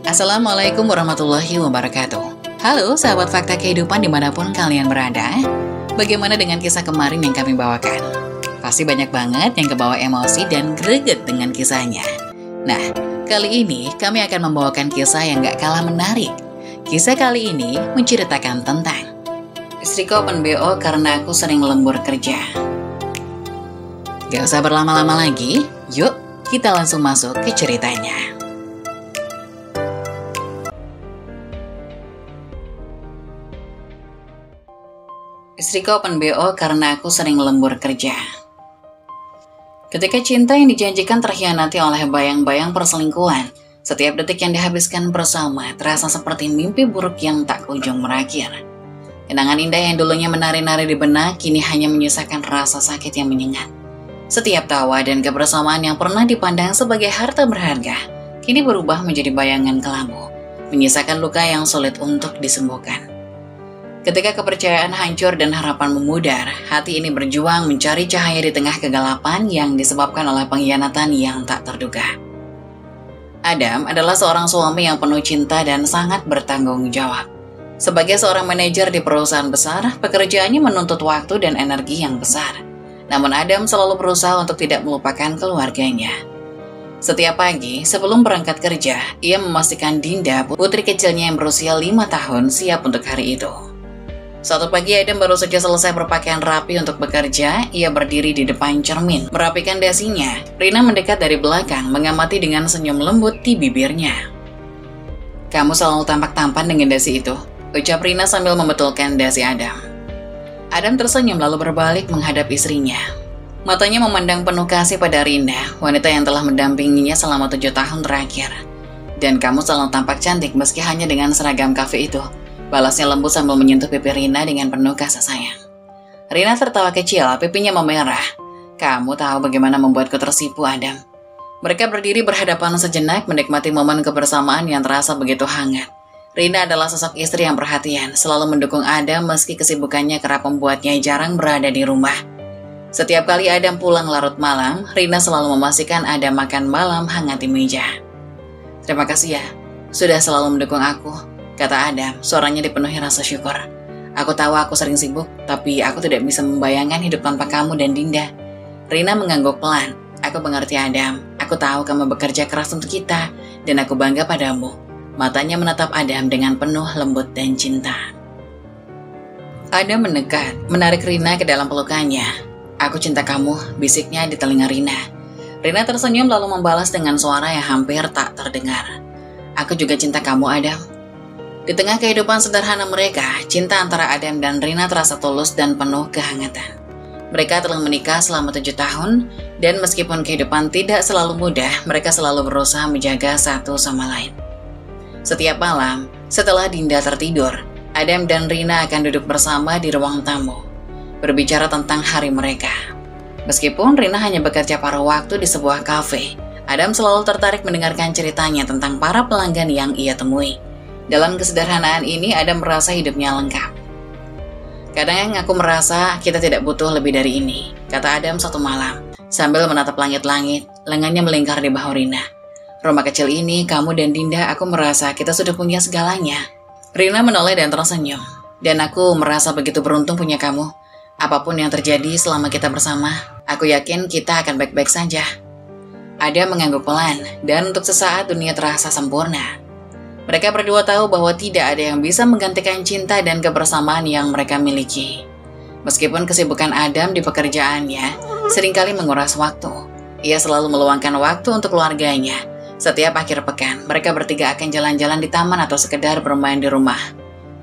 Assalamualaikum warahmatullahi wabarakatuh. Halo sahabat fakta kehidupan dimanapun kalian berada. Bagaimana dengan kisah kemarin yang kami bawakan? Pasti banyak banget yang kebawa emosi dan greget dengan kisahnya. Nah, kali ini kami akan membawakan kisah yang gak kalah menarik. Kisah kali ini menceritakan tentang istriku open BO karena aku sering lembur kerja. Gak usah berlama-lama lagi, yuk kita langsung masuk ke ceritanya. Istriku open BO karena aku sering lembur kerja. Ketika cinta yang dijanjikan terkhianati oleh bayang-bayang perselingkuhan, setiap detik yang dihabiskan bersama terasa seperti mimpi buruk yang tak kunjung berakhir. Kenangan indah yang dulunya menari-nari di benak kini hanya menyisakan rasa sakit yang menyengat. Setiap tawa dan kebersamaan yang pernah dipandang sebagai harta berharga, kini berubah menjadi bayangan kelabu, menyisakan luka yang sulit untuk disembuhkan. Ketika kepercayaan hancur dan harapan memudar, hati ini berjuang mencari cahaya di tengah kegelapan yang disebabkan oleh pengkhianatan yang tak terduga. Adam adalah seorang suami yang penuh cinta dan sangat bertanggung jawab. Sebagai seorang manajer di perusahaan besar, pekerjaannya menuntut waktu dan energi yang besar. Namun Adam selalu berusaha untuk tidak melupakan keluarganya. Setiap pagi, sebelum berangkat kerja, ia memastikan Dinda, putri kecilnya yang berusia 5 tahun, siap untuk hari itu. Suatu pagi Adam baru saja selesai berpakaian rapi untuk bekerja, ia berdiri di depan cermin, merapikan dasinya. Rina mendekat dari belakang, mengamati dengan senyum lembut di bibirnya. "Kamu selalu tampak tampan dengan dasi itu," ucap Rina sambil membetulkan dasi Adam. Adam tersenyum lalu berbalik menghadap istrinya. Matanya memandang penuh kasih pada Rina, wanita yang telah mendampinginya selama 7 tahun terakhir. "Dan kamu selalu tampak cantik meski hanya dengan seragam kafe itu," balasnya lembut sambil menyentuh pipi Rina dengan penuh kasih sayang. Rina tertawa kecil, pipinya memerah. "Kamu tahu bagaimana membuatku tersipu, Adam." Mereka berdiri berhadapan sejenak menikmati momen kebersamaan yang terasa begitu hangat. Rina adalah sosok istri yang perhatian, selalu mendukung Adam meski kesibukannya kerap membuatnya jarang berada di rumah. Setiap kali Adam pulang larut malam, Rina selalu memastikan Adam makan malam hangat di meja. "Terima kasih ya, sudah selalu mendukung aku," kata Adam, suaranya dipenuhi rasa syukur. "Aku tahu aku sering sibuk, tapi aku tidak bisa membayangkan hidup tanpa kamu dan Dinda." Rina mengangguk pelan. "Aku mengerti Adam, aku tahu kamu bekerja keras untuk kita, dan aku bangga padamu." Matanya menatap Adam dengan penuh lembut dan cinta. Adam mendekat, menarik Rina ke dalam pelukannya. "Aku cinta kamu," bisiknya di telinga Rina. Rina tersenyum lalu membalas dengan suara yang hampir tak terdengar. "Aku juga cinta kamu, Adam." Di tengah kehidupan sederhana mereka, cinta antara Adam dan Rina terasa tulus dan penuh kehangatan. Mereka telah menikah selama 7 tahun, dan meskipun kehidupan tidak selalu mudah, mereka selalu berusaha menjaga satu sama lain. Setiap malam, setelah Dinda tertidur, Adam dan Rina akan duduk bersama di ruang tamu, berbicara tentang hari mereka. Meskipun Rina hanya bekerja paruh waktu di sebuah kafe, Adam selalu tertarik mendengarkan ceritanya tentang para pelanggan yang ia temui. Dalam kesederhanaan ini, Adam merasa hidupnya lengkap. "Kadang aku merasa kita tidak butuh lebih dari ini," kata Adam satu malam, sambil menatap langit-langit, lengannya melingkar di bahu Rina. "Rumah kecil ini, kamu dan Dinda, aku merasa kita sudah punya segalanya." Rina menoleh dan tersenyum. "Dan aku merasa begitu beruntung punya kamu. Apapun yang terjadi selama kita bersama, aku yakin kita akan baik-baik saja." Adam mengangguk pelan, dan untuk sesaat dunia terasa sempurna. Mereka berdua tahu bahwa tidak ada yang bisa menggantikan cinta dan kebersamaan yang mereka miliki. Meskipun kesibukan Adam di pekerjaannya seringkali menguras waktu, ia selalu meluangkan waktu untuk keluarganya. Setiap akhir pekan, mereka bertiga akan jalan-jalan di taman atau sekedar bermain di rumah.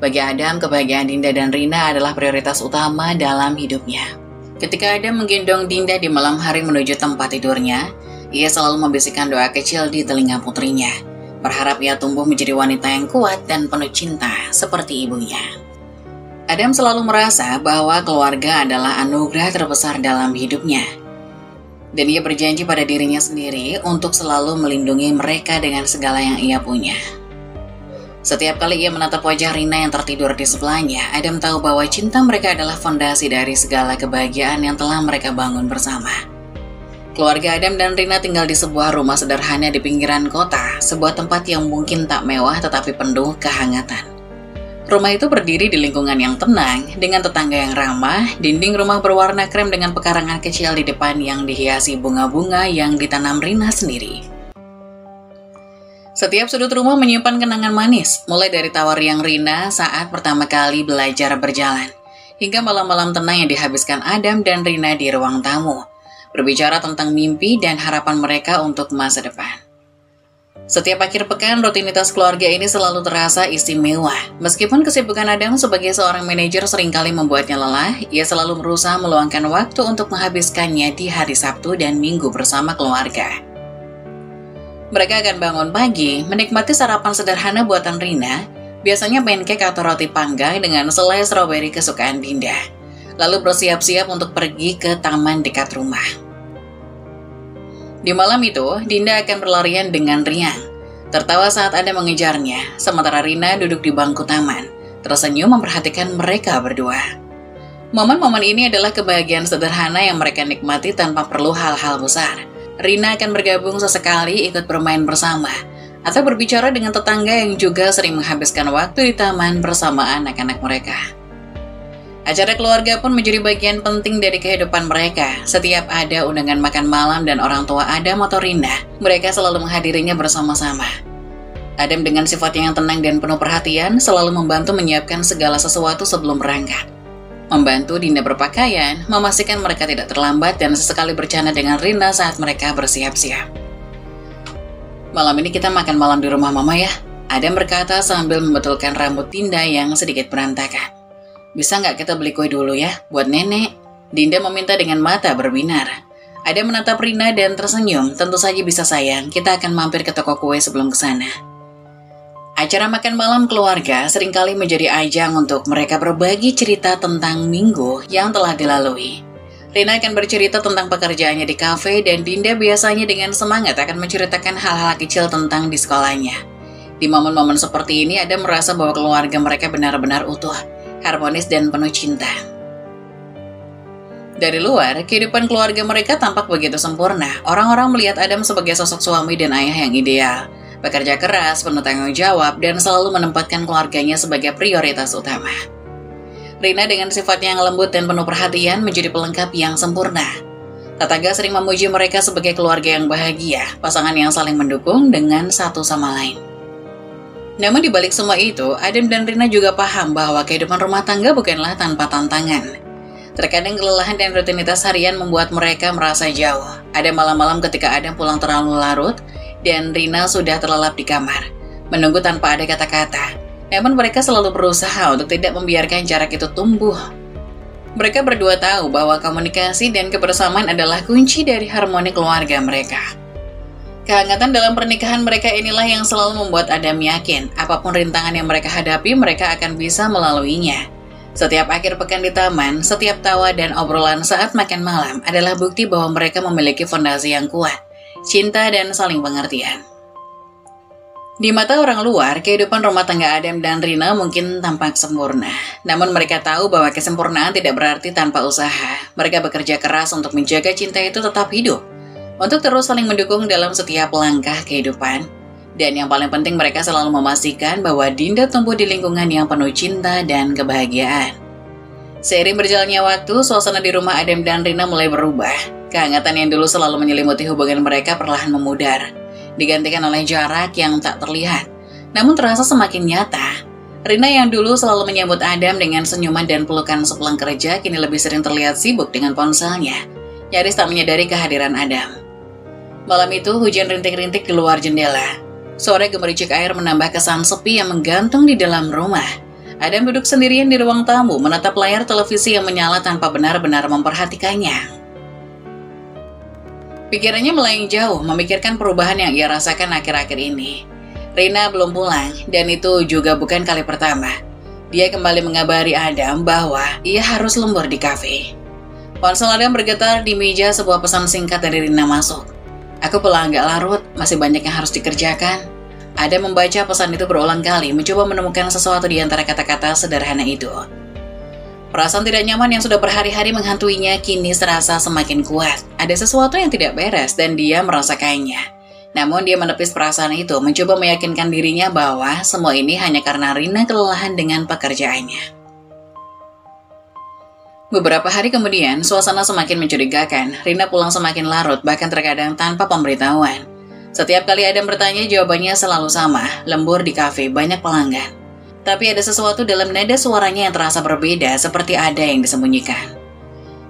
Bagi Adam, kebahagiaan Dinda dan Rina adalah prioritas utama dalam hidupnya. Ketika Adam menggendong Dinda di malam hari menuju tempat tidurnya, ia selalu membisikkan doa kecil di telinga putrinya, berharap ia tumbuh menjadi wanita yang kuat dan penuh cinta seperti ibunya. Adam selalu merasa bahwa keluarga adalah anugerah terbesar dalam hidupnya. Dan ia berjanji pada dirinya sendiri untuk selalu melindungi mereka dengan segala yang ia punya. Setiap kali ia menatap wajah Rina yang tertidur di sebelahnya, Adam tahu bahwa cinta mereka adalah fondasi dari segala kebahagiaan yang telah mereka bangun bersama. Keluarga Adam dan Rina tinggal di sebuah rumah sederhana di pinggiran kota, sebuah tempat yang mungkin tak mewah tetapi penuh kehangatan. Rumah itu berdiri di lingkungan yang tenang, dengan tetangga yang ramah, dinding rumah berwarna krem dengan pekarangan kecil di depan yang dihiasi bunga-bunga yang ditanam Rina sendiri. Setiap sudut rumah menyimpan kenangan manis, mulai dari tawar yang Rina saat pertama kali belajar berjalan, hingga malam-malam tenang yang dihabiskan Adam dan Rina di ruang tamu, berbicara tentang mimpi dan harapan mereka untuk masa depan. Setiap akhir pekan, rutinitas keluarga ini selalu terasa istimewa. Meskipun kesibukan Adam sebagai seorang manajer seringkali membuatnya lelah, ia selalu berusaha meluangkan waktu untuk menghabiskannya di hari Sabtu dan Minggu bersama keluarga. Mereka akan bangun pagi, menikmati sarapan sederhana buatan Rina, biasanya pancake atau roti panggang dengan selai stroberi kesukaan Dinda, lalu bersiap-siap untuk pergi ke taman dekat rumah. Di malam itu, Dinda akan berlarian dengan riang, tertawa saat ada mengejarnya, sementara Rina duduk di bangku taman, tersenyum memperhatikan mereka berdua. Momen-momen ini adalah kebahagiaan sederhana yang mereka nikmati tanpa perlu hal-hal besar. Rina akan bergabung sesekali ikut bermain bersama, atau berbicara dengan tetangga yang juga sering menghabiskan waktu di taman bersama anak-anak mereka. Acara keluarga pun menjadi bagian penting dari kehidupan mereka. Setiap ada undangan makan malam dan orang tua Adam atau Rina, mereka selalu menghadirinya bersama-sama. Adam dengan sifatnya yang tenang dan penuh perhatian selalu membantu menyiapkan segala sesuatu sebelum berangkat. Membantu Dinda berpakaian, memastikan mereka tidak terlambat, dan sesekali bercanda dengan Rina saat mereka bersiap-siap. "Malam ini kita makan malam di rumah Mama ya," Adam berkata sambil membetulkan rambut Dinda yang sedikit berantakan. "Bisa nggak kita beli kue dulu ya, buat nenek?" Dinda meminta dengan mata berbinar. Adam menatap Rina dan tersenyum. "Tentu saja bisa sayang, kita akan mampir ke toko kue sebelum ke sana." Acara makan malam keluarga seringkali menjadi ajang untuk mereka berbagi cerita tentang minggu yang telah dilalui. Rina akan bercerita tentang pekerjaannya di kafe dan Dinda biasanya dengan semangat akan menceritakan hal-hal kecil tentang di sekolahnya. Di momen-momen seperti ini, Adam merasa bahwa keluarga mereka benar-benar utuh, harmonis dan penuh cinta. Dari luar, kehidupan keluarga mereka tampak begitu sempurna. Orang-orang melihat Adam sebagai sosok suami dan ayah yang ideal, bekerja keras, penuh tanggung jawab, dan selalu menempatkan keluarganya sebagai prioritas utama. Rina dengan sifatnya yang lembut dan penuh perhatian menjadi pelengkap yang sempurna. Tetangga sering memuji mereka sebagai keluarga yang bahagia, pasangan yang saling mendukung dengan satu sama lain. Namun di balik semua itu, Adam dan Rina juga paham bahwa kehidupan rumah tangga bukanlah tanpa tantangan. Terkadang kelelahan dan rutinitas harian membuat mereka merasa jauh. Ada malam-malam ketika Adam pulang terlalu larut dan Rina sudah terlelap di kamar, menunggu tanpa ada kata-kata. Namun mereka selalu berusaha untuk tidak membiarkan jarak itu tumbuh. Mereka berdua tahu bahwa komunikasi dan kebersamaan adalah kunci dari harmoni keluarga mereka. Kehangatan dalam pernikahan mereka inilah yang selalu membuat Adam yakin, apapun rintangan yang mereka hadapi, mereka akan bisa melaluinya. Setiap akhir pekan di taman, setiap tawa dan obrolan saat makan malam adalah bukti bahwa mereka memiliki fondasi yang kuat, cinta dan saling pengertian. Di mata orang luar, kehidupan rumah tangga Adam dan Rina mungkin tampak sempurna. Namun mereka tahu bahwa kesempurnaan tidak berarti tanpa usaha. Mereka bekerja keras untuk menjaga cinta itu tetap hidup, untuk terus saling mendukung dalam setiap langkah kehidupan. Dan yang paling penting, mereka selalu memastikan bahwa Dinda tumbuh di lingkungan yang penuh cinta dan kebahagiaan. Seiring berjalannya waktu, suasana di rumah Adam dan Rina mulai berubah. Kehangatan yang dulu selalu menyelimuti hubungan mereka perlahan memudar, digantikan oleh jarak yang tak terlihat, namun terasa semakin nyata. Rina yang dulu selalu menyambut Adam dengan senyuman dan pelukan sepulang kerja, kini lebih sering terlihat sibuk dengan ponselnya, nyaris tak menyadari kehadiran Adam. Malam itu, hujan rintik-rintik di luar jendela. Suara gemericik air menambah kesan sepi yang menggantung di dalam rumah. Adam duduk sendirian di ruang tamu, menatap layar televisi yang menyala tanpa benar-benar memperhatikannya. Pikirannya melayang jauh, memikirkan perubahan yang ia rasakan akhir-akhir ini. Rina belum pulang, dan itu juga bukan kali pertama. Dia kembali mengabari Adam bahwa ia harus lembur di kafe. Ponsel Adam bergetar di meja, sebuah pesan singkat dari Rina masuk. "Aku pulang agak larut, masih banyak yang harus dikerjakan." Adam membaca pesan itu berulang kali, mencoba menemukan sesuatu di antara kata-kata sederhana itu. Perasaan tidak nyaman yang sudah berhari-hari menghantuinya kini serasa semakin kuat. Ada sesuatu yang tidak beres dan dia merasakannya. Namun dia menepis perasaan itu, mencoba meyakinkan dirinya bahwa semua ini hanya karena Rina kelelahan dengan pekerjaannya. Beberapa hari kemudian, suasana semakin mencurigakan. Rina pulang semakin larut, bahkan terkadang tanpa pemberitahuan. Setiap kali Adam bertanya, jawabannya selalu sama, lembur di kafe, banyak pelanggan. Tapi ada sesuatu dalam nada suaranya yang terasa berbeda, seperti ada yang disembunyikan.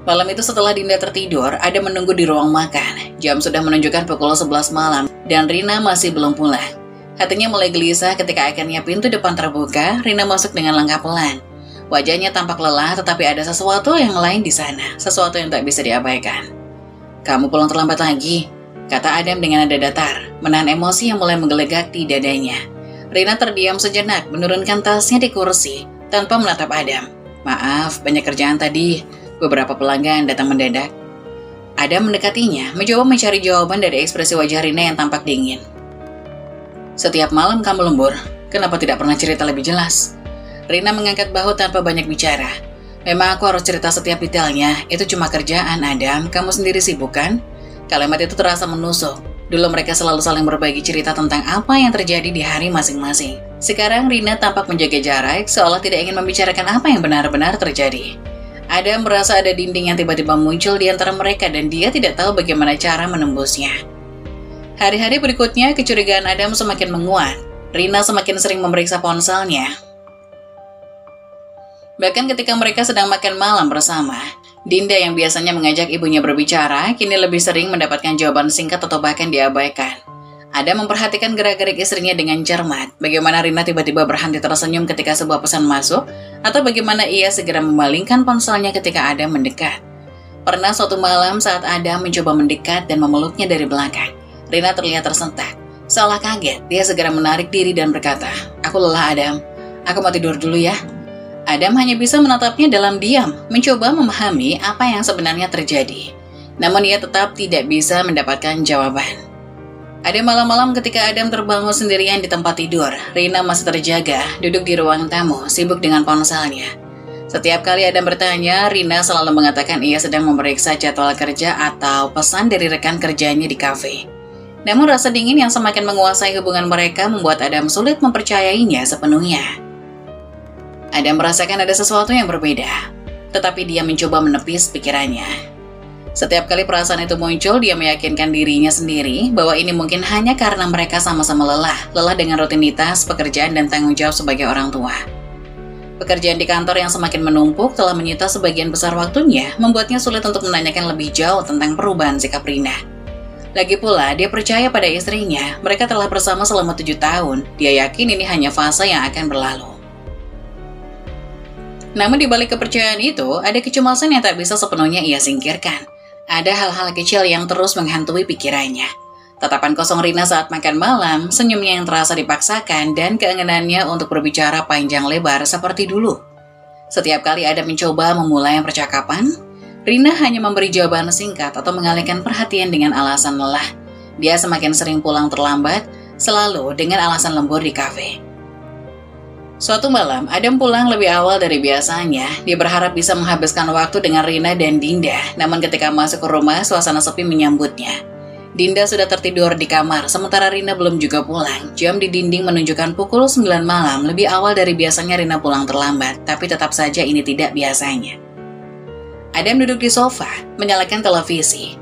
Malam itu setelah Dinda tertidur, Adam menunggu di ruang makan. Jam sudah menunjukkan pukul 11 malam, dan Rina masih belum pulang. Hatinya mulai gelisah ketika akhirnya pintu depan terbuka. Rina masuk dengan langkah pelan. Wajahnya tampak lelah, tetapi ada sesuatu yang lain di sana, sesuatu yang tak bisa diabaikan. "Kamu pulang terlambat lagi," kata Adam dengan nada datar, menahan emosi yang mulai menggelegak di dadanya. Rina terdiam sejenak, menurunkan tasnya di kursi, tanpa menatap Adam. "Maaf, banyak kerjaan tadi. Beberapa pelanggan datang mendadak." Adam mendekatinya, mencoba mencari jawaban dari ekspresi wajah Rina yang tampak dingin. "Setiap malam kamu lembur, kenapa tidak pernah cerita lebih jelas?" Rina mengangkat bahu tanpa banyak bicara. "Memang aku harus cerita setiap detailnya, itu cuma kerjaan, Adam. Kamu sendiri sibuk kan?" Kalimat itu terasa menusuk. Dulu mereka selalu saling berbagi cerita tentang apa yang terjadi di hari masing-masing. Sekarang Rina tampak menjaga jarak, seolah tidak ingin membicarakan apa yang benar-benar terjadi. Adam merasa ada dinding yang tiba-tiba muncul di antara mereka dan dia tidak tahu bagaimana cara menembusnya. Hari-hari berikutnya, kecurigaan Adam semakin menguat. Rina semakin sering memeriksa ponselnya. Bahkan ketika mereka sedang makan malam bersama, Dinda yang biasanya mengajak ibunya berbicara, kini lebih sering mendapatkan jawaban singkat atau bahkan diabaikan. Adam memperhatikan gerak-gerik istrinya dengan cermat, bagaimana Rina tiba-tiba berhenti tersenyum ketika sebuah pesan masuk, atau bagaimana ia segera memalingkan ponselnya ketika Adam mendekat. Pernah suatu malam saat Adam mencoba mendekat dan memeluknya dari belakang, Rina terlihat tersentak. Seolah kaget, dia segera menarik diri dan berkata, "Aku lelah Adam, aku mau tidur dulu ya." Adam hanya bisa menatapnya dalam diam, mencoba memahami apa yang sebenarnya terjadi. Namun ia tetap tidak bisa mendapatkan jawaban. Ada malam-malam ketika Adam terbangun sendirian di tempat tidur, Rina masih terjaga, duduk di ruang tamu, sibuk dengan ponselnya. Setiap kali Adam bertanya, Rina selalu mengatakan ia sedang memeriksa jadwal kerja atau pesan dari rekan kerjanya di kafe. Namun rasa dingin yang semakin menguasai hubungan mereka membuat Adam sulit mempercayainya sepenuhnya. Adam merasakan ada sesuatu yang berbeda, tetapi dia mencoba menepis pikirannya. Setiap kali perasaan itu muncul, dia meyakinkan dirinya sendiri bahwa ini mungkin hanya karena mereka sama-sama lelah dengan rutinitas, pekerjaan, dan tanggung jawab sebagai orang tua. Pekerjaan di kantor yang semakin menumpuk telah menyita sebagian besar waktunya, membuatnya sulit untuk menanyakan lebih jauh tentang perubahan sikap Rina. Lagi pula, dia percaya pada istrinya, mereka telah bersama selama 7 tahun, dia yakin ini hanya fase yang akan berlalu. Namun di balik kepercayaan itu, ada kecemasan yang tak bisa sepenuhnya ia singkirkan. Ada hal-hal kecil yang terus menghantui pikirannya. Tatapan kosong Rina saat makan malam, senyumnya yang terasa dipaksakan, dan keinginannya untuk berbicara panjang lebar seperti dulu. Setiap kali ada mencoba memulai percakapan, Rina hanya memberi jawaban singkat atau mengalihkan perhatian dengan alasan lelah. Dia semakin sering pulang terlambat, selalu dengan alasan lembur di kafe. Suatu malam, Adam pulang lebih awal dari biasanya. Dia berharap bisa menghabiskan waktu dengan Rina dan Dinda. Namun ketika masuk ke rumah, suasana sepi menyambutnya. Dinda sudah tertidur di kamar, sementara Rina belum juga pulang. Jam di dinding menunjukkan pukul 9 malam, lebih awal dari biasanya Rina pulang terlambat. Tapi tetap saja ini tidak biasanya. Adam duduk di sofa, menyalakan televisi.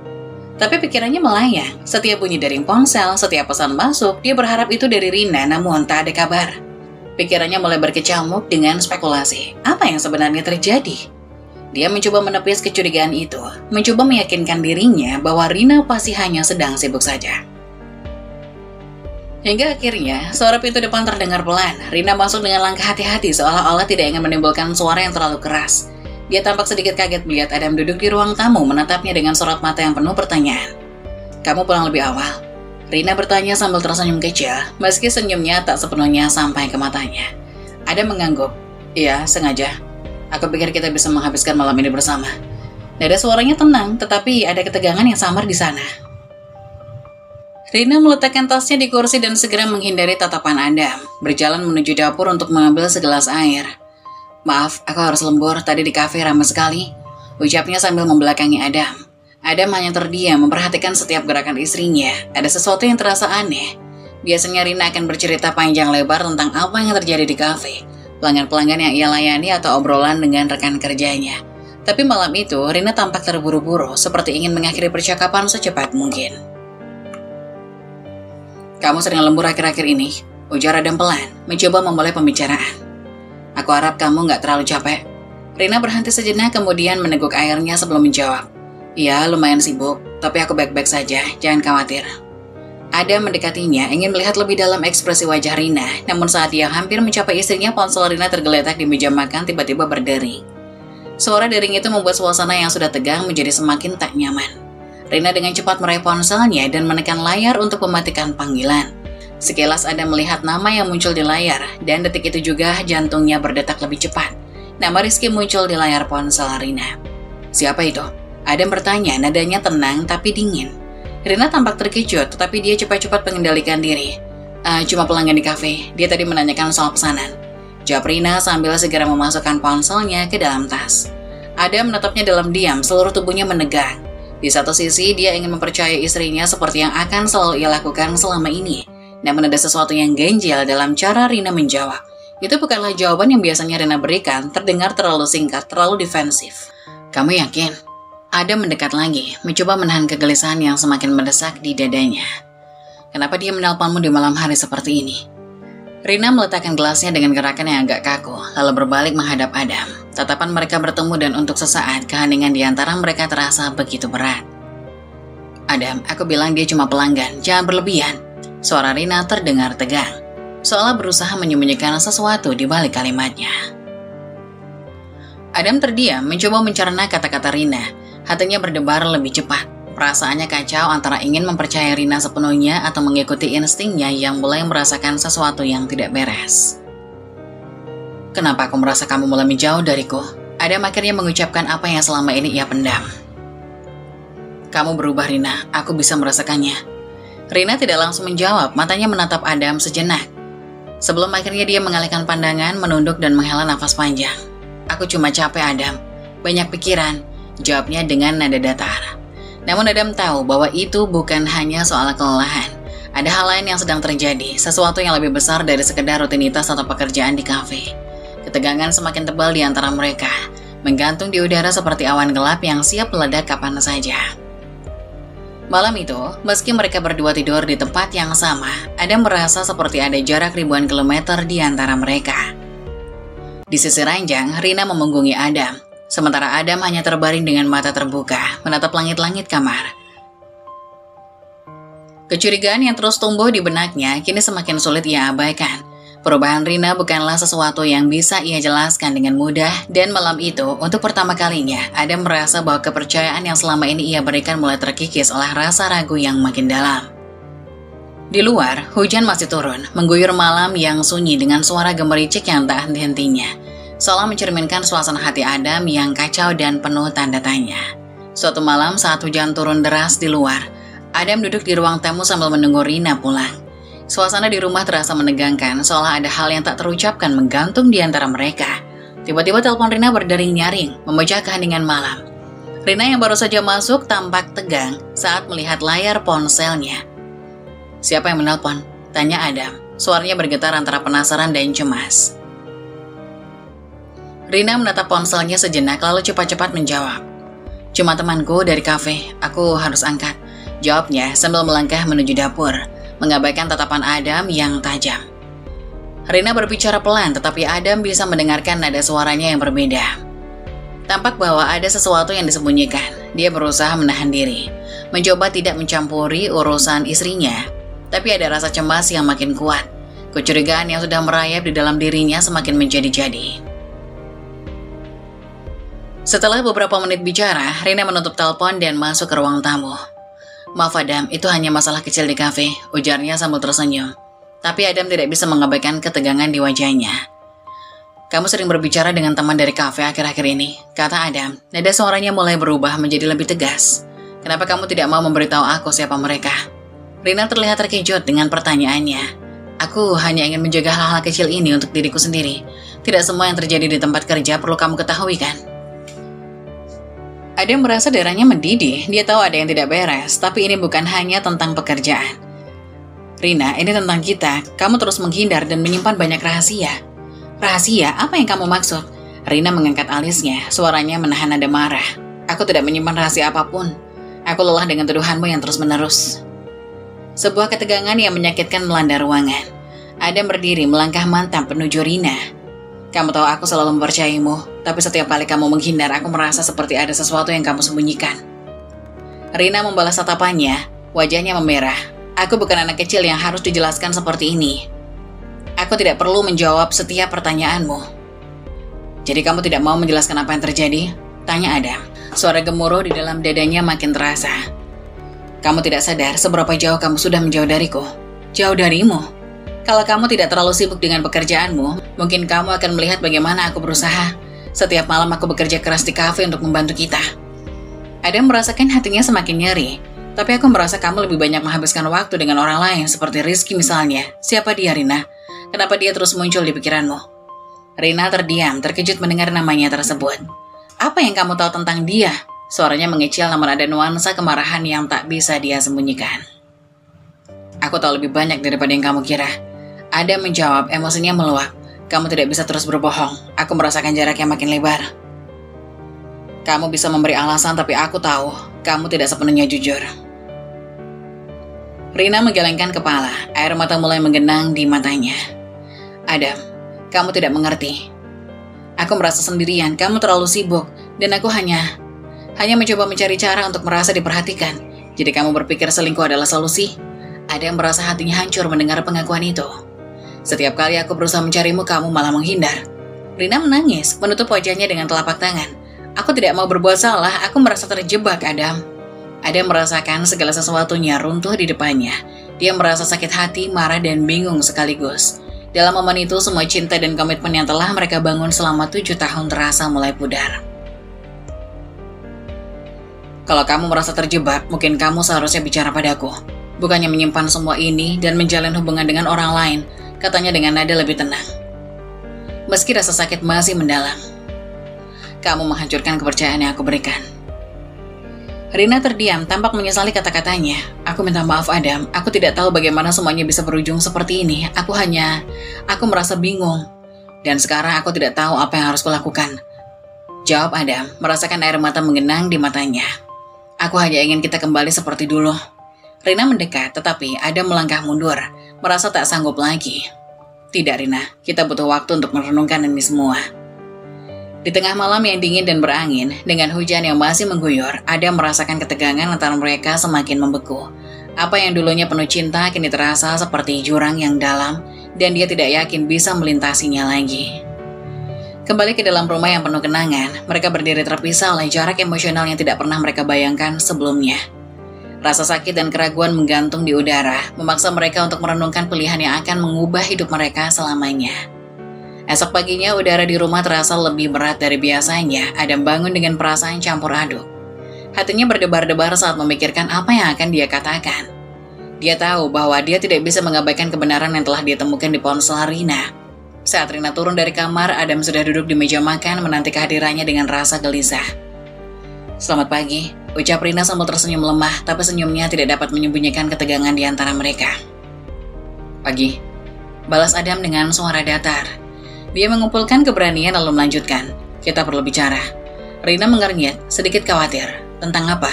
Tapi pikirannya melayang. Setiap bunyi dari ponsel, setiap pesan masuk, dia berharap itu dari Rina, namun tak ada kabar. Pikirannya mulai berkecamuk dengan spekulasi. Apa yang sebenarnya terjadi? Dia mencoba menepis kecurigaan itu, mencoba meyakinkan dirinya bahwa Rina pasti hanya sedang sibuk saja. Hingga akhirnya, suara pintu depan terdengar pelan. Rina masuk dengan langkah hati-hati seolah-olah tidak ingin menimbulkan suara yang terlalu keras. Dia tampak sedikit kaget melihat Adam duduk di ruang tamu menatapnya dengan sorot mata yang penuh pertanyaan. "Kamu pulang lebih awal?" Rina bertanya sambil tersenyum kecil, meski senyumnya tak sepenuhnya sampai ke matanya. Adam mengangguk. "Iya, sengaja. Aku pikir kita bisa menghabiskan malam ini bersama." Nada suaranya tenang, tetapi ada ketegangan yang samar di sana. Rina meletakkan tasnya di kursi dan segera menghindari tatapan Adam, berjalan menuju dapur untuk mengambil segelas air. Maaf, aku harus lembur, tadi di kafe ramai sekali, ucapnya sambil membelakangi Adam. Adam hanya terdiam memperhatikan setiap gerakan istrinya. Ada sesuatu yang terasa aneh. Biasanya Rina akan bercerita panjang lebar tentang apa yang terjadi di kafe, pelanggan-pelanggan yang ia layani atau obrolan dengan rekan kerjanya. Tapi malam itu, Rina tampak terburu-buru, seperti ingin mengakhiri percakapan secepat mungkin. Kamu sering lembur akhir-akhir ini, ujar Adam pelan, mencoba memulai pembicaraan. Aku harap kamu nggak terlalu capek. Rina berhenti sejenak kemudian meneguk airnya sebelum menjawab. Iya, lumayan sibuk, tapi aku baik-baik saja, jangan khawatir. Adam mendekatinya, ingin melihat lebih dalam ekspresi wajah Rina, namun saat dia hampir mencapai istrinya, ponsel Rina tergeletak di meja makan tiba-tiba berdering. Suara dering itu membuat suasana yang sudah tegang menjadi semakin tak nyaman. Rina dengan cepat meraih ponselnya dan menekan layar untuk mematikan panggilan. Sekilas Adam melihat nama yang muncul di layar, dan detik itu juga jantungnya berdetak lebih cepat. Nama Rizky muncul di layar ponsel Rina. Siapa itu? Adam bertanya, nadanya tenang tapi dingin. Rina tampak terkejut, tetapi dia cepat-cepat mengendalikan diri. Cuma pelanggan di kafe, dia tadi menanyakan soal pesanan. Jawab Rina sambil segera memasukkan ponselnya ke dalam tas. Adam menatapnya dalam diam, seluruh tubuhnya menegang. Di satu sisi, dia ingin mempercayai istrinya seperti yang akan selalu ia lakukan selama ini. Namun ada sesuatu yang ganjil dalam cara Rina menjawab. Itu bukanlah jawaban yang biasanya Rina berikan, terdengar terlalu singkat, terlalu defensif. Kamu yakin? Adam mendekat lagi, mencoba menahan kegelisahan yang semakin mendesak di dadanya. Kenapa dia menelponmu di malam hari seperti ini? Rina meletakkan gelasnya dengan gerakan yang agak kaku, lalu berbalik menghadap Adam. Tatapan mereka bertemu dan untuk sesaat, keheningan di antara mereka terasa begitu berat. Adam, aku bilang dia cuma pelanggan, jangan berlebihan. Suara Rina terdengar tegang, seolah berusaha menyembunyikan sesuatu di balik kalimatnya. Adam terdiam, mencoba mencerna kata-kata Rina. Hatinya berdebar lebih cepat. Perasaannya kacau antara ingin mempercayai Rina sepenuhnya atau mengikuti instingnya yang mulai merasakan sesuatu yang tidak beres. Kenapa aku merasa kamu mulai menjauh dariku? Adam akhirnya mengucapkan apa yang selama ini ia pendam. Kamu berubah, Rina. Aku bisa merasakannya. Rina tidak langsung menjawab, matanya menatap Adam sejenak. Sebelum akhirnya dia mengalihkan pandangan, menunduk dan menghela nafas panjang. Aku cuma capek, Adam. Banyak pikiran, jawabnya dengan nada datar. Namun Adam tahu bahwa itu bukan hanya soal kelelahan. Ada hal lain yang sedang terjadi, sesuatu yang lebih besar dari sekedar rutinitas atau pekerjaan di kafe. Ketegangan semakin tebal di antara mereka, menggantung di udara seperti awan gelap yang siap meledak kapan saja. Malam itu, meski mereka berdua tidur di tempat yang sama, Adam merasa seperti ada jarak ribuan kilometer di antara mereka. Di sisi ranjang, Rina memunggungi Adam, sementara Adam hanya terbaring dengan mata terbuka, menatap langit-langit kamar. Kecurigaan yang terus tumbuh di benaknya kini semakin sulit ia abaikan. Perubahan Rina bukanlah sesuatu yang bisa ia jelaskan dengan mudah, dan malam itu, untuk pertama kalinya, Adam merasa bahwa kepercayaan yang selama ini ia berikan mulai terkikis oleh rasa ragu yang makin dalam. Di luar, hujan masih turun, mengguyur malam yang sunyi dengan suara gemericik yang tak henti-hentinya, seolah mencerminkan suasana hati Adam yang kacau dan penuh tanda tanya. Suatu malam saat hujan turun deras di luar, Adam duduk di ruang tamu sambil menunggu Rina pulang. Suasana di rumah terasa menegangkan, seolah ada hal yang tak terucapkan menggantung di antara mereka. Tiba-tiba telepon Rina berdering nyaring, memecah keheningan malam. Rina yang baru saja masuk tampak tegang saat melihat layar ponselnya. Siapa yang menelpon? Tanya Adam. Suaranya bergetar antara penasaran dan cemas. Rina menatap ponselnya sejenak lalu cepat-cepat menjawab. Cuma temanku dari kafe, aku harus angkat. Jawabnya sambil melangkah menuju dapur, mengabaikan tatapan Adam yang tajam. Rina berbicara pelan, tetapi Adam bisa mendengarkan nada suaranya yang berbeda. Tampak bahwa ada sesuatu yang disembunyikan. Dia berusaha menahan diri, mencoba tidak mencampuri urusan istrinya. Tapi ada rasa cemas yang makin kuat. Kecurigaan yang sudah merayap di dalam dirinya semakin menjadi-jadi. Setelah beberapa menit bicara, Rina menutup telepon dan masuk ke ruang tamu. Maaf Adam, itu hanya masalah kecil di kafe, ujarnya sambil tersenyum. Tapi Adam tidak bisa mengabaikan ketegangan di wajahnya. Kamu sering berbicara dengan teman dari kafe akhir-akhir ini, kata Adam. Nada suaranya mulai berubah menjadi lebih tegas. Kenapa kamu tidak mau memberitahu aku siapa mereka? Rina terlihat terkejut dengan pertanyaannya. Aku hanya ingin menjaga hal-hal kecil ini untuk diriku sendiri. Tidak semua yang terjadi di tempat kerja perlu kamu ketahui kan? Adam merasa darahnya mendidih. Dia tahu ada yang tidak beres, tapi ini bukan hanya tentang pekerjaan. Rina, ini tentang kita. Kamu terus menghindar dan menyimpan banyak rahasia. Rahasia? Apa yang kamu maksud? Rina mengangkat alisnya, suaranya menahan nada marah. Aku tidak menyimpan rahasia apapun. Aku lelah dengan tuduhanmu yang terus-menerus. Sebuah ketegangan yang menyakitkan melanda ruangan. Adam berdiri melangkah mantap menuju Rina. Kamu tahu aku selalu mempercayaimu, tapi setiap kali kamu menghindar, aku merasa seperti ada sesuatu yang kamu sembunyikan. Rina membalas tatapannya, wajahnya memerah. Aku bukan anak kecil yang harus dijelaskan seperti ini. Aku tidak perlu menjawab setiap pertanyaanmu. Jadi kamu tidak mau menjelaskan apa yang terjadi? Tanya Adam. Suara gemuruh di dalam dadanya makin terasa. Kamu tidak sadar seberapa jauh kamu sudah menjauh dariku. Jauh darimu. Kalau kamu tidak terlalu sibuk dengan pekerjaanmu, mungkin kamu akan melihat bagaimana aku berusaha. Setiap malam aku bekerja keras di kafe untuk membantu kita. Adam merasakan hatinya semakin nyeri. Tapi aku merasa kamu lebih banyak menghabiskan waktu dengan orang lain, seperti Rizky misalnya. Siapa dia, Rina? Kenapa dia terus muncul di pikiranmu? Rina terdiam, terkejut mendengar namanya tersebut. Apa yang kamu tahu tentang dia? Suaranya mengecil namun ada nuansa kemarahan yang tak bisa dia sembunyikan. Aku tahu lebih banyak daripada yang kamu kira. Adam menjawab, emosinya meluap. Kamu tidak bisa terus berbohong. Aku merasakan jarak yang makin lebar. Kamu bisa memberi alasan, tapi aku tahu kamu tidak sepenuhnya jujur. Rina menggelengkan kepala. Air mata mulai menggenang di matanya. Adam, kamu tidak mengerti. Aku merasa sendirian, kamu terlalu sibuk, dan aku hanya mencoba mencari cara untuk merasa diperhatikan. Jadi kamu berpikir selingkuh adalah solusi? Ada yang merasa hatinya hancur mendengar pengakuan itu. Setiap kali aku berusaha mencarimu, kamu malah menghindar. Rina menangis, menutup wajahnya dengan telapak tangan. Aku tidak mau berbuat salah, aku merasa terjebak, Adam. Adam merasakan segala sesuatunya runtuh di depannya. Dia merasa sakit hati, marah, dan bingung sekaligus. Dalam momen itu, semua cinta dan komitmen yang telah mereka bangun selama 7 tahun terasa mulai pudar. Kalau kamu merasa terjebak, mungkin kamu seharusnya bicara padaku. Bukannya menyimpan semua ini dan menjalin hubungan dengan orang lain, katanya dengan nada lebih tenang. Meski rasa sakit masih mendalam. Kamu menghancurkan kepercayaan yang aku berikan. Rina terdiam, tampak menyesali kata-katanya. Aku minta maaf, Adam. Aku tidak tahu bagaimana semuanya bisa berujung seperti ini. Aku merasa bingung. Dan sekarang aku tidak tahu apa yang harus kulakukan. Jawab Adam, merasakan air mata menggenang di matanya. Aku hanya ingin kita kembali seperti dulu. Rina mendekat, tetapi Adam melangkah mundur, merasa tak sanggup lagi. Tidak, Rina, kita butuh waktu untuk merenungkan ini semua. Di tengah malam yang dingin dan berangin, dengan hujan yang masih mengguyur, Adam merasakan ketegangan antara mereka semakin membeku. Apa yang dulunya penuh cinta kini terasa seperti jurang yang dalam, dan dia tidak yakin bisa melintasinya lagi. Kembali ke dalam rumah yang penuh kenangan, mereka berdiri terpisah oleh jarak emosional yang tidak pernah mereka bayangkan sebelumnya. Rasa sakit dan keraguan menggantung di udara, memaksa mereka untuk merenungkan pilihan yang akan mengubah hidup mereka selamanya. Esok paginya, udara di rumah terasa lebih berat dari biasanya. Adam bangun dengan perasaan campur aduk. Hatinya berdebar-debar saat memikirkan apa yang akan dia katakan. Dia tahu bahwa dia tidak bisa mengabaikan kebenaran yang telah dia temukan di ponsel Rina. Saat Rina turun dari kamar, Adam sudah duduk di meja makan menanti kehadirannya dengan rasa gelisah. Selamat pagi, ucap Rina sambil tersenyum lemah, tapi senyumnya tidak dapat menyembunyikan ketegangan di antara mereka. Pagi, balas Adam dengan suara datar. Dia mengumpulkan keberanian lalu melanjutkan. Kita perlu bicara. Rina mengernyit, sedikit khawatir. Tentang apa?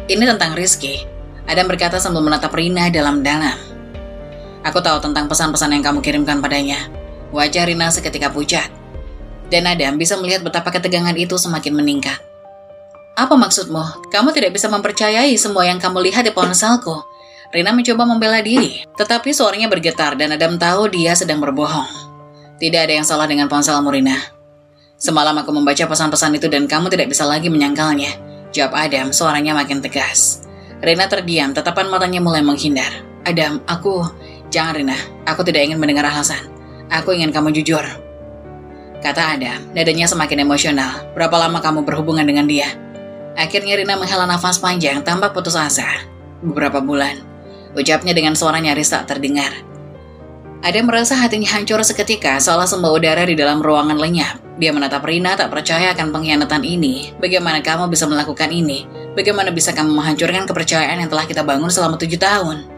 Ini tentang Rizky. Adam berkata sambil menatap Rina dalam-dalam. Aku tahu tentang pesan-pesan yang kamu kirimkan padanya. Wajah Rina seketika pucat. Dan Adam bisa melihat betapa ketegangan itu semakin meningkat. Apa maksudmu? Kamu tidak bisa mempercayai semua yang kamu lihat di ponselku. Rina mencoba membela diri, tetapi suaranya bergetar dan Adam tahu dia sedang berbohong. Tidak ada yang salah dengan ponselmu, Rina. Semalam aku membaca pesan-pesan itu dan kamu tidak bisa lagi menyangkalnya. Jawab Adam, suaranya makin tegas. Rina terdiam, tatapan matanya mulai menghindar. Adam, Jangan Rina, aku tidak ingin mendengar alasan. Aku ingin kamu jujur. Kata Adam, nadanya semakin emosional. Berapa lama kamu berhubungan dengan dia? Akhirnya Rina menghela nafas panjang, tampak putus asa. Beberapa bulan. Ucapnya dengan suara nyaris tak terdengar. Adam merasa hatinya hancur seketika, seolah semua udara di dalam ruangan lenyap. Dia menatap Rina tak percaya akan pengkhianatan ini. Bagaimana kamu bisa melakukan ini? Bagaimana bisa kamu menghancurkan kepercayaan yang telah kita bangun selama 7 tahun?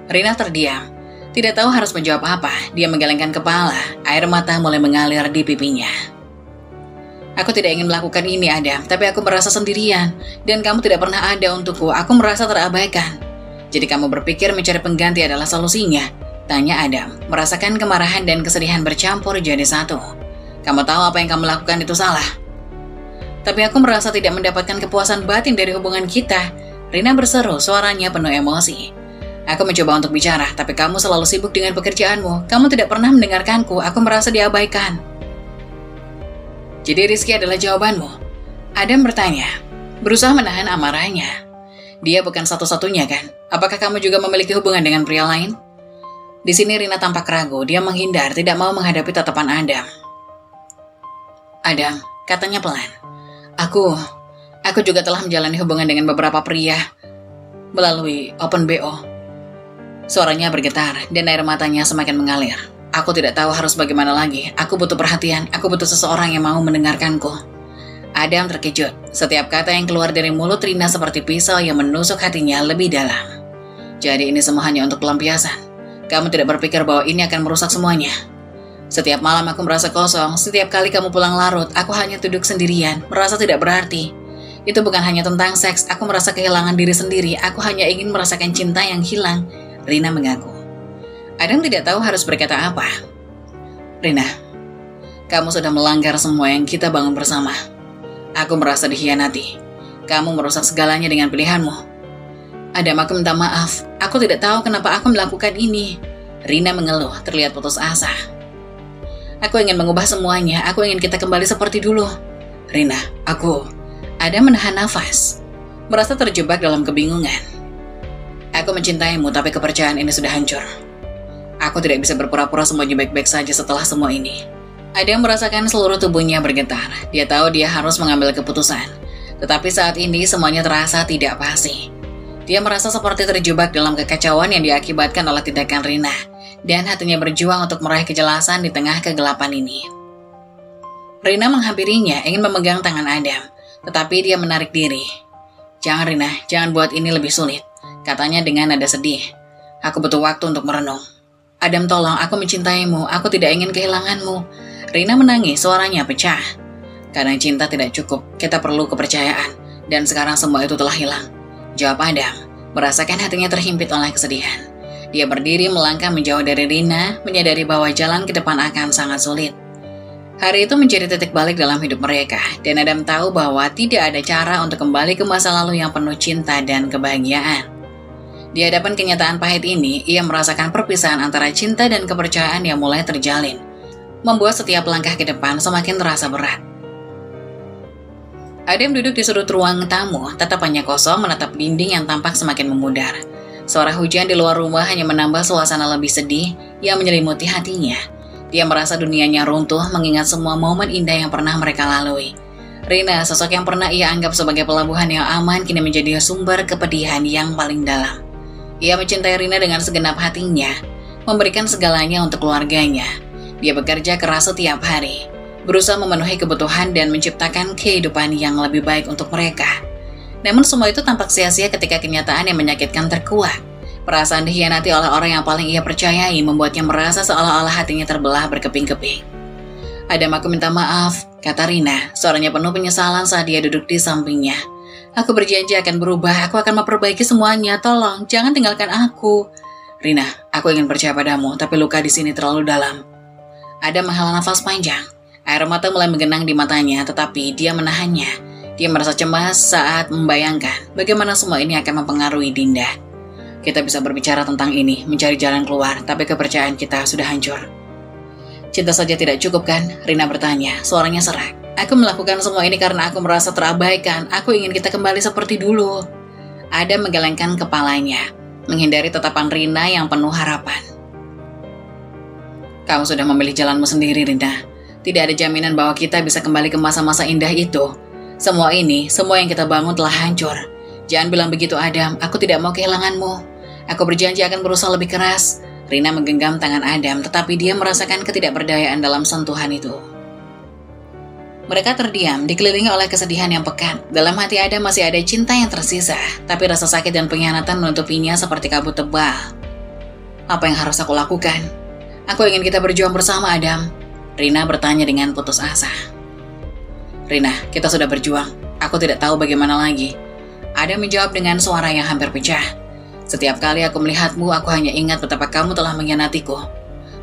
Rina terdiam. Tidak tahu harus menjawab apa. Dia menggelengkan kepala. Air mata mulai mengalir di pipinya. Aku tidak ingin melakukan ini, Adam. Tapi aku merasa sendirian. Dan kamu tidak pernah ada untukku. Aku merasa terabaikan. Jadi kamu berpikir mencari pengganti adalah solusinya? Tanya Adam, merasakan kemarahan dan kesedihan bercampur jadi satu. Kamu tahu apa yang kamu lakukan itu salah. Tapi aku merasa tidak mendapatkan kepuasan batin dari hubungan kita. Rina berseru, suaranya penuh emosi. Aku mencoba untuk bicara, tapi kamu selalu sibuk dengan pekerjaanmu. Kamu tidak pernah mendengarkanku, aku merasa diabaikan. Jadi Rizky adalah jawabanmu? Adam bertanya, berusaha menahan amarahnya. Dia bukan satu-satunya kan? Apakah kamu juga memiliki hubungan dengan pria lain? Di sini Rina tampak ragu, dia menghindar, tidak mau menghadapi tatapan Adam. Adam, katanya pelan. Aku juga telah menjalani hubungan dengan beberapa pria melalui Open BO. Suaranya bergetar dan air matanya semakin mengalir. Aku tidak tahu harus bagaimana lagi. Aku butuh perhatian, aku butuh seseorang yang mau mendengarkanku. Adam terkejut. Setiap kata yang keluar dari mulut Rina seperti pisau yang menusuk hatinya lebih dalam. Jadi ini semua hanya untuk pelampiasan. Kamu tidak berpikir bahwa ini akan merusak semuanya. Setiap malam aku merasa kosong. Setiap kali kamu pulang larut, aku hanya duduk sendirian, merasa tidak berarti. Itu bukan hanya tentang seks, aku merasa kehilangan diri sendiri. Aku hanya ingin merasakan cinta yang hilang. Rina mengaku. Adam tidak tahu harus berkata apa. Rina, kamu sudah melanggar semua yang kita bangun bersama. Aku merasa dikhianati. Kamu merusak segalanya dengan pilihanmu. Adam, aku minta maaf. Aku tidak tahu kenapa aku melakukan ini. Rina mengeluh, terlihat putus asa. Aku ingin mengubah semuanya. Aku ingin kita kembali seperti dulu. Rina, Adam menahan nafas, merasa terjebak dalam kebingungan. Aku mencintaimu, tapi kepercayaan ini sudah hancur. Aku tidak bisa berpura-pura semuanya baik-baik saja setelah semua ini. Adam merasakan seluruh tubuhnya bergetar. Dia tahu dia harus mengambil keputusan. Tetapi saat ini semuanya terasa tidak pasti. Dia merasa seperti terjebak dalam kekacauan yang diakibatkan oleh tindakan Rina, dan hatinya berjuang untuk meraih kejelasan di tengah kegelapan ini. Rina menghampirinya, ingin memegang tangan Adam, tetapi dia menarik diri. Jangan Rina, jangan buat ini lebih sulit, katanya dengan nada sedih. Aku butuh waktu untuk merenung. Adam, tolong, aku mencintaimu, aku tidak ingin kehilanganmu. Rina menangis, suaranya pecah. Karena cinta tidak cukup, kita perlu kepercayaan, dan sekarang semua itu telah hilang. Jawab Adam, merasakan hatinya terhimpit oleh kesedihan. Dia berdiri melangkah menjauh dari Rina, menyadari bahwa jalan ke depan akan sangat sulit. Hari itu menjadi titik balik dalam hidup mereka, dan Adam tahu bahwa tidak ada cara untuk kembali ke masa lalu yang penuh cinta dan kebahagiaan. Di hadapan kenyataan pahit ini, ia merasakan perpisahan antara cinta dan kepercayaan yang mulai terjalin, membuat setiap langkah ke depan semakin terasa berat. Adam duduk di sudut ruang tamu, tatapannya kosong menatap dinding yang tampak semakin memudar. Suara hujan di luar rumah hanya menambah suasana lebih sedih yang menyelimuti hatinya. Dia merasa dunianya runtuh mengingat semua momen indah yang pernah mereka lalui. Rina, sosok yang pernah ia anggap sebagai pelabuhan yang aman, kini menjadi sumber kepedihan yang paling dalam. Ia mencintai Rina dengan segenap hatinya, memberikan segalanya untuk keluarganya. Dia bekerja keras setiap hari, berusaha memenuhi kebutuhan dan menciptakan kehidupan yang lebih baik untuk mereka. Namun semua itu tampak sia-sia ketika kenyataan yang menyakitkan terkuak. Perasaan dikhianati oleh orang yang paling ia percayai membuatnya merasa seolah-olah hatinya terbelah berkeping-keping. Adam, aku minta maaf, kata Rina, suaranya penuh penyesalan saat dia duduk di sampingnya. Aku berjanji akan berubah, aku akan memperbaiki semuanya, tolong, jangan tinggalkan aku. Rina, aku ingin percaya padamu, tapi luka di sini terlalu dalam. Adam menghela nafas panjang. Air mata mulai menggenang di matanya, tetapi dia menahannya. Dia merasa cemas saat membayangkan bagaimana semua ini akan mempengaruhi Dinda. Kita bisa berbicara tentang ini, mencari jalan keluar, tapi kepercayaan kita sudah hancur. Cinta saja tidak cukup kan? Rina bertanya, suaranya serak. Aku melakukan semua ini karena aku merasa terabaikan. Aku ingin kita kembali seperti dulu. Adam menggelengkan kepalanya, menghindari tatapan Rina yang penuh harapan. Kamu sudah memilih jalanmu sendiri, Rina. Tidak ada jaminan bahwa kita bisa kembali ke masa-masa indah itu. Semua yang kita bangun telah hancur. Jangan bilang begitu, Adam. Aku tidak mau kehilanganmu. Aku berjanji akan berusaha lebih keras. Rina menggenggam tangan Adam, tetapi dia merasakan ketidakberdayaan dalam sentuhan itu. Mereka terdiam, dikelilingi oleh kesedihan yang pekat. Dalam hati Adam masih ada cinta yang tersisa, tapi rasa sakit dan pengkhianatan menutupinya seperti kabut tebal. Apa yang harus aku lakukan? Aku ingin kita berjuang bersama, Adam. Rina bertanya dengan putus asa. Rina, kita sudah berjuang. Aku tidak tahu bagaimana lagi. Adam menjawab dengan suara yang hampir pecah. Setiap kali aku melihatmu, aku hanya ingat betapa kamu telah mengkhianatiku.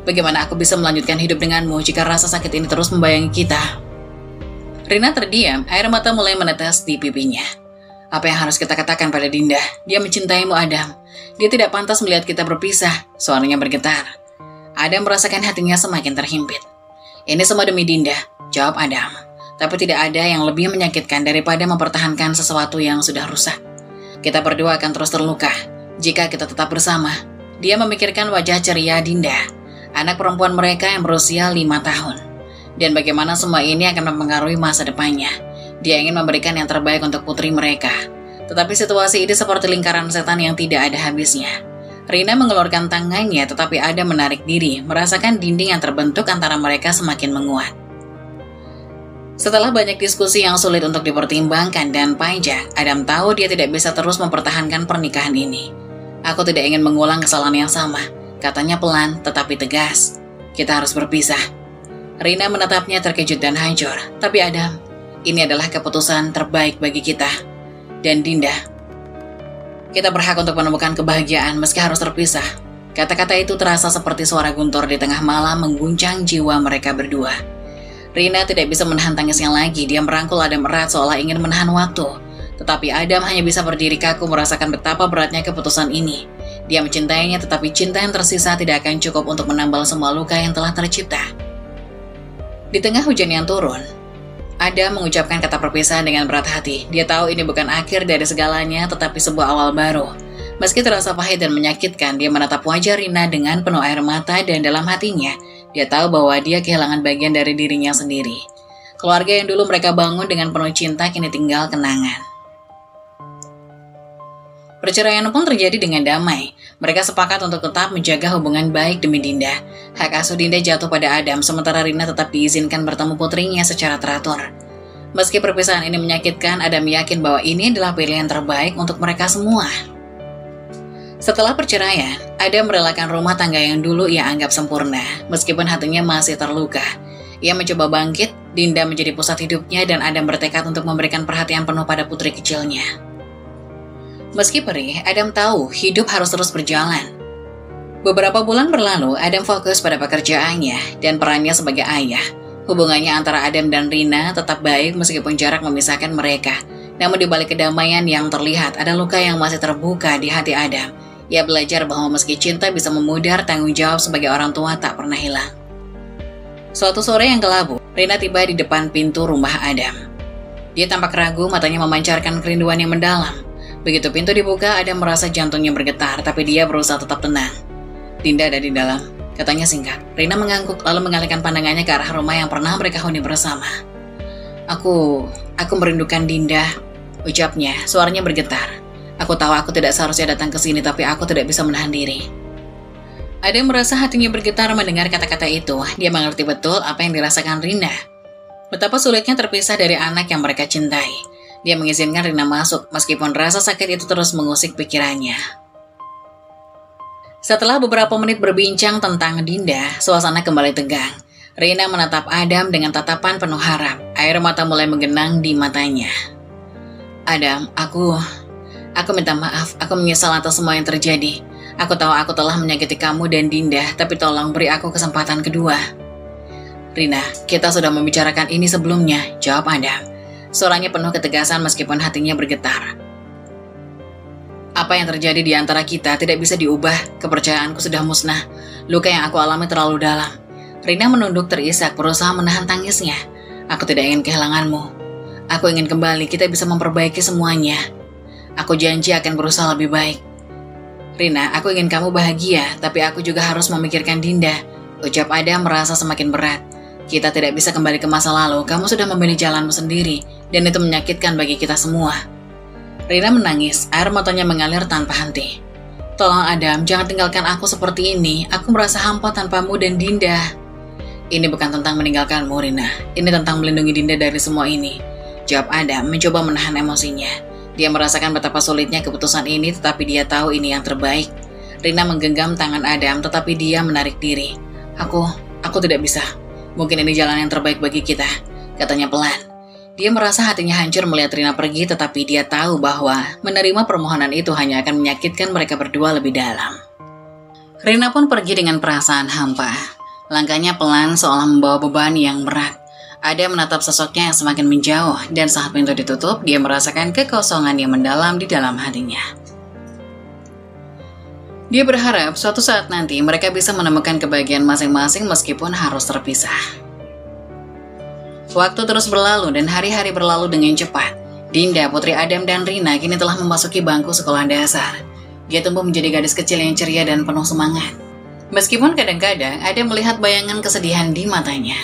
Bagaimana aku bisa melanjutkan hidup denganmu jika rasa sakit ini terus membayangi kita? Rina terdiam, air mata mulai menetes di pipinya. Apa yang harus kita katakan pada Dinda? Dia mencintaimu, Adam. Dia tidak pantas melihat kita berpisah. Suaranya bergetar. Adam merasakan hatinya semakin terhimpit. Ini semua demi Dinda, jawab Adam. Tapi tidak ada yang lebih menyakitkan daripada mempertahankan sesuatu yang sudah rusak. Kita berdua akan terus terluka jika kita tetap bersama. Dia memikirkan wajah ceria Dinda, anak perempuan mereka yang berusia 5 tahun. Dan bagaimana semua ini akan mempengaruhi masa depannya. Dia ingin memberikan yang terbaik untuk putri mereka. Tetapi situasi ini seperti lingkaran setan yang tidak ada habisnya. Rina mengeluarkan tangannya, tetapi Adam menarik diri, merasakan dinding yang terbentuk antara mereka semakin menguat. Setelah banyak diskusi yang sulit untuk dipertimbangkan dan panjang, Adam tahu dia tidak bisa terus mempertahankan pernikahan ini. Aku tidak ingin mengulang kesalahan yang sama, katanya pelan tetapi tegas. Kita harus berpisah. Rina menatapnya terkejut dan hancur. Tapi Adam, ini adalah keputusan terbaik bagi kita. Dan Dinda, kita berhak untuk menemukan kebahagiaan meski harus terpisah. Kata-kata itu terasa seperti suara guntur di tengah malam mengguncang jiwa mereka berdua. Rina tidak bisa menahan tangisnya lagi. Dia merangkul Adam erat seolah ingin menahan waktu. Tetapi Adam hanya bisa berdiri kaku merasakan betapa beratnya keputusan ini. Dia mencintainya, tetapi cinta yang tersisa tidak akan cukup untuk menambal semua luka yang telah tercipta. Di tengah hujan yang turun, Adam mengucapkan kata perpisahan dengan berat hati. Dia tahu ini bukan akhir dari segalanya, tetapi sebuah awal baru. Meski terasa pahit dan menyakitkan, dia menatap wajah Rina dengan penuh air mata dan dalam hatinya, dia tahu bahwa dia kehilangan bagian dari dirinya sendiri. Keluarga yang dulu mereka bangun dengan penuh cinta kini tinggal kenangan. Perceraian pun terjadi dengan damai. Mereka sepakat untuk tetap menjaga hubungan baik demi Dinda. Hak asuh Dinda jatuh pada Adam, sementara Rina tetap diizinkan bertemu putrinya secara teratur. Meski perpisahan ini menyakitkan, Adam yakin bahwa ini adalah pilihan terbaik untuk mereka semua. Setelah perceraian, Adam merelakan rumah tangga yang dulu ia anggap sempurna, meskipun hatinya masih terluka. Ia mencoba bangkit, Dinda menjadi pusat hidupnya dan Adam bertekad untuk memberikan perhatian penuh pada putri kecilnya. Meski perih, Adam tahu hidup harus terus berjalan. Beberapa bulan berlalu, Adam fokus pada pekerjaannya dan perannya sebagai ayah. Hubungannya antara Adam dan Rina tetap baik meskipun jarak memisahkan mereka. Namun di balik kedamaian yang terlihat, ada luka yang masih terbuka di hati Adam. Ia belajar bahwa meski cinta bisa memudar, tanggung jawab sebagai orang tua tak pernah hilang. Suatu sore yang kelabu, Rina tiba di depan pintu rumah Adam. Dia tampak ragu, matanya memancarkan kerinduan yang mendalam. Begitu pintu dibuka, Adam merasa jantungnya bergetar, tapi dia berusaha tetap tenang. Dinda ada di dalam, katanya singkat. Rina mengangguk lalu mengalihkan pandangannya ke arah rumah yang pernah mereka huni bersama. Aku merindukan Dinda, ucapnya, suaranya bergetar. Aku tahu aku tidak seharusnya datang ke sini, tapi aku tidak bisa menahan diri. Adam merasa hatinya bergetar mendengar kata-kata itu. Dia mengerti betul apa yang dirasakan Rina. Betapa sulitnya terpisah dari anak yang mereka cintai. Dia mengizinkan Rina masuk, meskipun rasa sakit itu terus mengusik pikirannya. Setelah beberapa menit berbincang tentang Dinda, suasana kembali tegang. Rina menatap Adam dengan tatapan penuh harap. Air mata mulai menggenang di matanya. Adam, aku minta maaf. Aku menyesal atas semua yang terjadi. Aku tahu aku telah menyakiti kamu dan Dinda, tapi tolong beri aku kesempatan kedua. Rina, kita sudah membicarakan ini sebelumnya, jawab Adam. Suaranya penuh ketegasan meskipun hatinya bergetar. Apa yang terjadi di antara kita tidak bisa diubah. Kepercayaanku sudah musnah. Luka yang aku alami terlalu dalam. Rina menunduk terisak, berusaha menahan tangisnya. Aku tidak ingin kehilanganmu. Aku ingin kembali, kita bisa memperbaiki semuanya. Aku janji akan berusaha lebih baik. Rina, aku ingin kamu bahagia, tapi aku juga harus memikirkan Dinda. Ucap Adam merasa semakin berat. Kita tidak bisa kembali ke masa lalu, kamu sudah memilih jalanmu sendiri, dan itu menyakitkan bagi kita semua. Rina menangis, air matanya mengalir tanpa henti. Tolong Adam, jangan tinggalkan aku seperti ini. Aku merasa hampa tanpamu dan Dinda. Ini bukan tentang meninggalkanmu, Rina. Ini tentang melindungi Dinda dari semua ini. Jawab Adam, mencoba menahan emosinya. Dia merasakan betapa sulitnya keputusan ini, tetapi dia tahu ini yang terbaik. Rina menggenggam tangan Adam, tetapi dia menarik diri. Aku tidak bisa. Mungkin ini jalan yang terbaik bagi kita, katanya pelan. Dia merasa hatinya hancur melihat Rina pergi, tetapi dia tahu bahwa menerima permohonan itu hanya akan menyakitkan mereka berdua lebih dalam. Rina pun pergi dengan perasaan hampa. Langkahnya pelan seolah membawa beban yang berat. Ada menatap sosoknya yang semakin menjauh, dan saat pintu ditutup, dia merasakan kekosongan yang mendalam di dalam hatinya. Dia berharap suatu saat nanti mereka bisa menemukan kebahagiaan masing-masing meskipun harus terpisah. Waktu terus berlalu dan hari-hari berlalu dengan cepat. Dinda, putri Adam dan Rina kini telah memasuki bangku sekolah dasar. Dia tumbuh menjadi gadis kecil yang ceria dan penuh semangat. Meskipun kadang-kadang ada melihat bayangan kesedihan di matanya.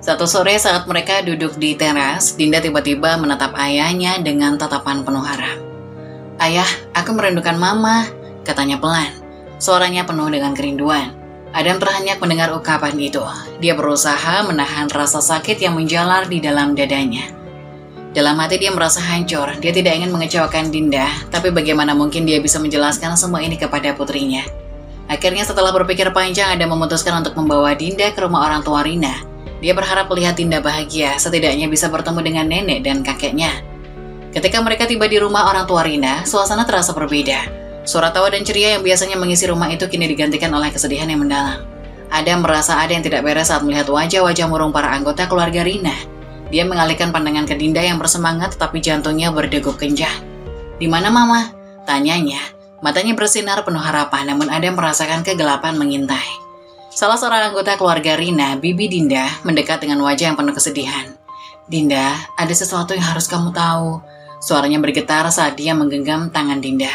Satu sore saat mereka duduk di teras, Dinda tiba-tiba menatap ayahnya dengan tatapan penuh harap. "Ayah, aku merindukan Mama," katanya pelan. Suaranya penuh dengan kerinduan. Adam terhenyak mendengar ungkapan itu. Dia berusaha menahan rasa sakit yang menjalar di dalam dadanya. Dalam hati dia merasa hancur. Dia tidak ingin mengecewakan Dinda, tapi bagaimana mungkin dia bisa menjelaskan semua ini kepada putrinya. Akhirnya setelah berpikir panjang, Adam memutuskan untuk membawa Dinda ke rumah orang tua Rina. Dia berharap melihat Dinda bahagia, setidaknya bisa bertemu dengan nenek dan kakeknya. Ketika mereka tiba di rumah orang tua Rina, suasana terasa berbeda. Suara tawa dan ceria yang biasanya mengisi rumah itu kini digantikan oleh kesedihan yang mendalam. Adam merasa ada yang tidak beres saat melihat wajah-wajah murung para anggota keluarga Rina. Dia mengalihkan pandangan ke Dinda yang bersemangat tetapi jantungnya berdegup kencang. "Di mana Mama?" tanyanya. Matanya bersinar penuh harapan, namun Adam merasakan kegelapan mengintai. Salah seorang anggota keluarga Rina, Bibi Dinda, mendekat dengan wajah yang penuh kesedihan. "Dinda, ada sesuatu yang harus kamu tahu." Suaranya bergetar saat dia menggenggam tangan Dinda.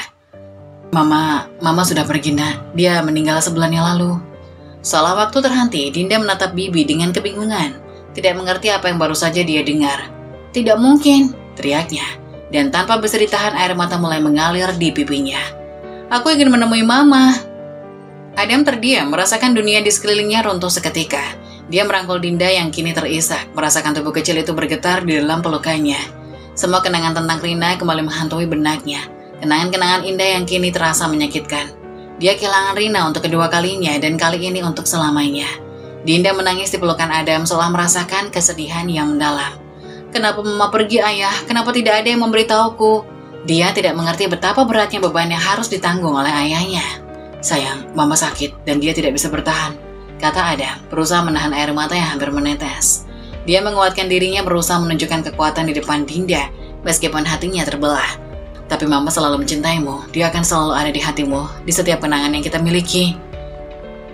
Mama sudah pergi, Nak. Dia meninggal sebulan yang lalu." Seolah waktu terhenti, Dinda menatap Bibi dengan kebingungan. Tidak mengerti apa yang baru saja dia dengar. "Tidak mungkin," teriaknya. Dan tanpa bisa ditahan, air mata mulai mengalir di pipinya. "Aku ingin menemui Mama." Adam terdiam, merasakan dunia di sekelilingnya runtuh seketika. Dia merangkul Dinda yang kini terisak, merasakan tubuh kecil itu bergetar di dalam pelukannya. Semua kenangan tentang Rina kembali menghantui benaknya. Kenangan-kenangan indah yang kini terasa menyakitkan. Dia kehilangan Rina untuk kedua kalinya dan kali ini untuk selamanya. Dinda menangis di pelukan Adam seolah merasakan kesedihan yang mendalam. "Kenapa Mama pergi, Ayah? Kenapa tidak ada yang memberitahuku?" Dia tidak mengerti betapa beratnya beban yang harus ditanggung oleh ayahnya. "Sayang, Mama sakit dan dia tidak bisa bertahan," kata Adam, berusaha menahan air mata yang hampir menetes. Dia menguatkan dirinya berusaha menunjukkan kekuatan di depan Dinda, meskipun hatinya terbelah. "Tapi Mama selalu mencintaimu, dia akan selalu ada di hatimu, di setiap kenangan yang kita miliki."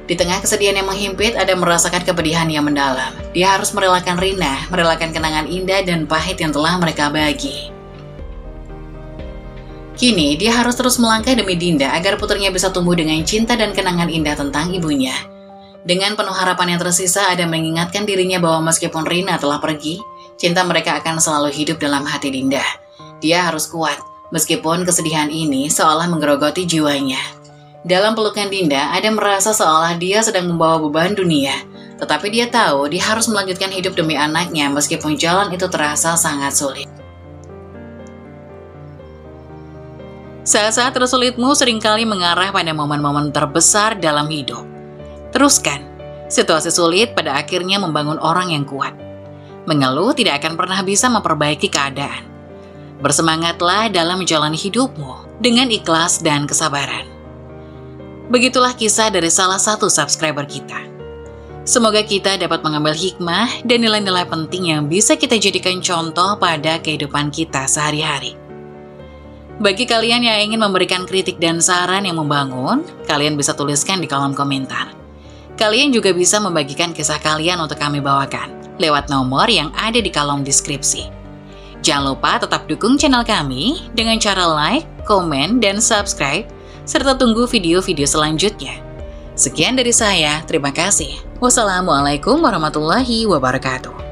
Di tengah kesedihan yang menghimpit, Adam merasakan kepedihan yang mendalam. Dia harus merelakan Rina, merelakan kenangan indah dan pahit yang telah mereka bagi. Kini, dia harus terus melangkah demi Dinda agar putrinya bisa tumbuh dengan cinta dan kenangan indah tentang ibunya. Dengan penuh harapan yang tersisa, Adam mengingatkan dirinya bahwa meskipun Rina telah pergi, cinta mereka akan selalu hidup dalam hati Dinda. Dia harus kuat. Meskipun kesedihan ini seolah menggerogoti jiwanya. Dalam pelukan Dinda, Adam merasa seolah dia sedang membawa beban dunia. Tetapi dia tahu dia harus melanjutkan hidup demi anaknya meskipun jalan itu terasa sangat sulit. Saat-saat tersulitmu seringkali mengarah pada momen-momen terbesar dalam hidup. Teruskan. Situasi sulit pada akhirnya membangun orang yang kuat. Mengeluh tidak akan pernah bisa memperbaiki keadaan. Bersemangatlah dalam menjalani hidupmu dengan ikhlas dan kesabaran. Begitulah kisah dari salah satu subscriber kita. Semoga kita dapat mengambil hikmah dan nilai-nilai penting yang bisa kita jadikan contoh pada kehidupan kita sehari-hari. Bagi kalian yang ingin memberikan kritik dan saran yang membangun, kalian bisa tuliskan di kolom komentar. Kalian juga bisa membagikan kisah kalian untuk kami bawakan lewat nomor yang ada di kolom deskripsi. Jangan lupa tetap dukung channel kami dengan cara like, komen, dan subscribe, serta tunggu video-video selanjutnya. Sekian dari saya, terima kasih. Wassalamualaikum warahmatullahi wabarakatuh.